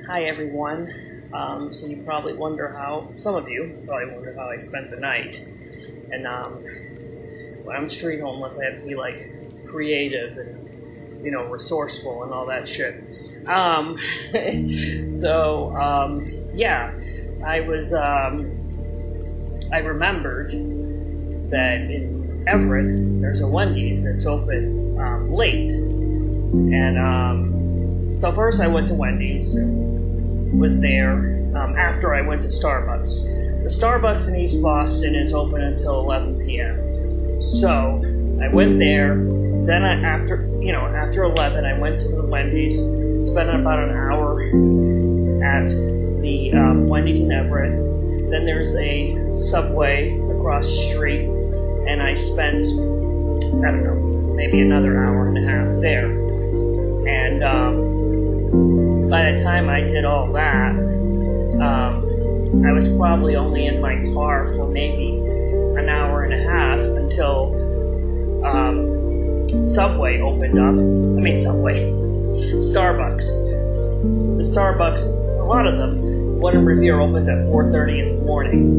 Hi everyone. So you probably wonder some of you probably wonder how I spent the night. And when I'm street homeless, I have to be like creative and, resourceful and all that shit. Yeah, I remembered that in Everett, there's a Wendy's that's open late. And so first I went to Wendy's, was there after I went to Starbucks. The Starbucks in East Boston is open until 11 p.m. So I went there. Then after 11, I went to the Wendy's, spent about an hour at the Wendy's in Everett. Then there's a Subway across the street, and I spent, I don't know, maybe another hour and a half there. And by the time I did all that, I was probably only in my car for maybe an hour and a half until Subway opened up. Starbucks. The Starbucks, a lot of them, one in Revere opens at 4:30 in the morning.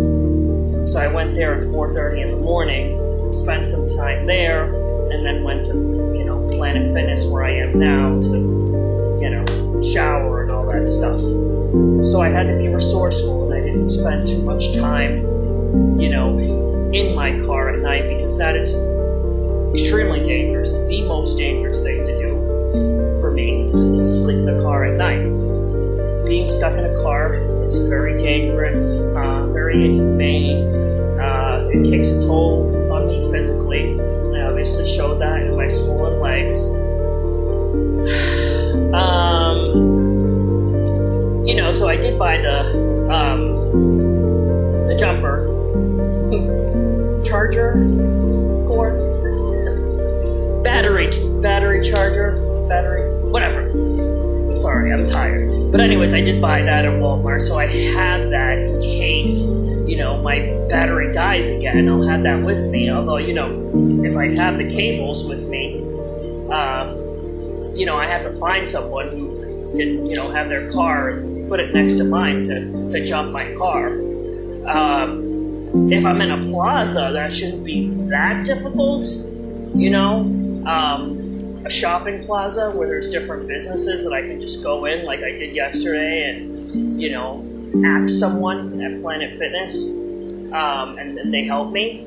So I went there at 4:30 in the morning, spent some time there, and then went to, Planet Fitness where I am now to, shower and all that stuff. So I had to be resourceful, and I didn't spend too much time, in my car at night, because that is extremely dangerous, the most dangerous thing to do for me is to sleep in the car at night. Being stuck in a car is very dangerous, very inhumane. It takes a toll on me physically. I obviously showed that in my swollen legs. So I did buy the jumper charger cord, battery charger, whatever. I'm sorry, I'm tired. But anyways, I did buy that at Walmart, so I have that in case, my battery dies again. I'll have that with me. Although, if I have the cables with me, I have to find someone who can, have their car and put it next to mine to jump my car. If I'm in a plaza, that shouldn't be that difficult, a shopping plaza where there's different businesses that I can just go in like I did yesterday and, ask someone at Planet Fitness, and then they help me.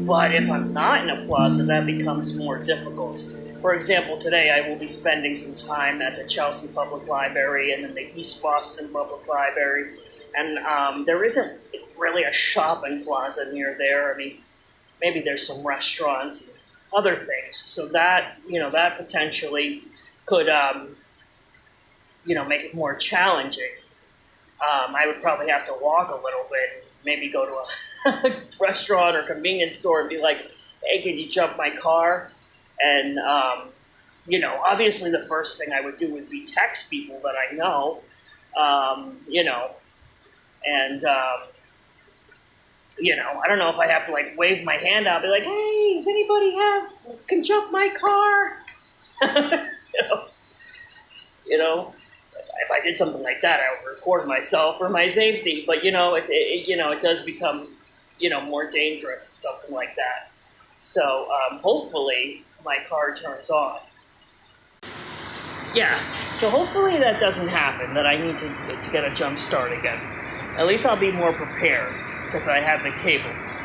But if I'm not in a plaza, that becomes more difficult. For example, today I will be spending some time at the Chelsea Public Library and then the East Boston Public Library. And there isn't really a shopping plaza near there. I mean, maybe there's some restaurants and other things. So that, that potentially could, make it more challenging. I would probably have to walk a little bit, maybe go to a restaurant or convenience store and be like, hey, can you jump my car? And, obviously the first thing I would do would be text people that I know, and, I don't know if I have to like wave my hand out, be like, hey, does anybody can jump my car? If I did something like that, I would record myself for my safety. But it does become, more dangerous, something like that. So hopefully my car turns on. Yeah. So hopefully that doesn't happen. That I need to get a jump start again. At least I'll be more prepared because I have the cables.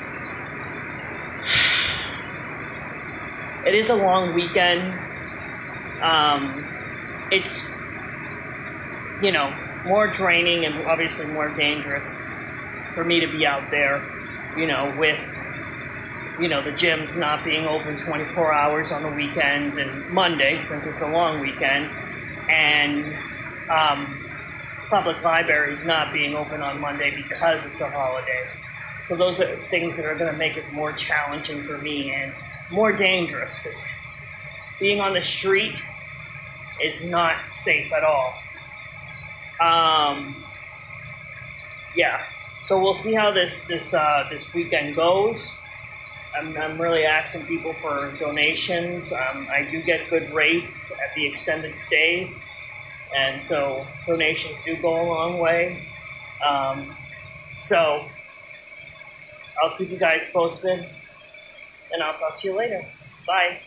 It is a long weekend. It's more draining and obviously more dangerous for me to be out there, with, the gyms not being open 24 hours on the weekends and Monday, since it's a long weekend, and public libraries not being open on Monday because it's a holiday. So those are things that are going to make it more challenging for me and more dangerous, because being on the street is not safe at all. Yeah, so we'll see how this weekend goes. I'm really asking people for donations. I do get good rates at the extended stays. and so donations do go a long way. So I'll keep you guys posted, and I'll talk to you later. Bye.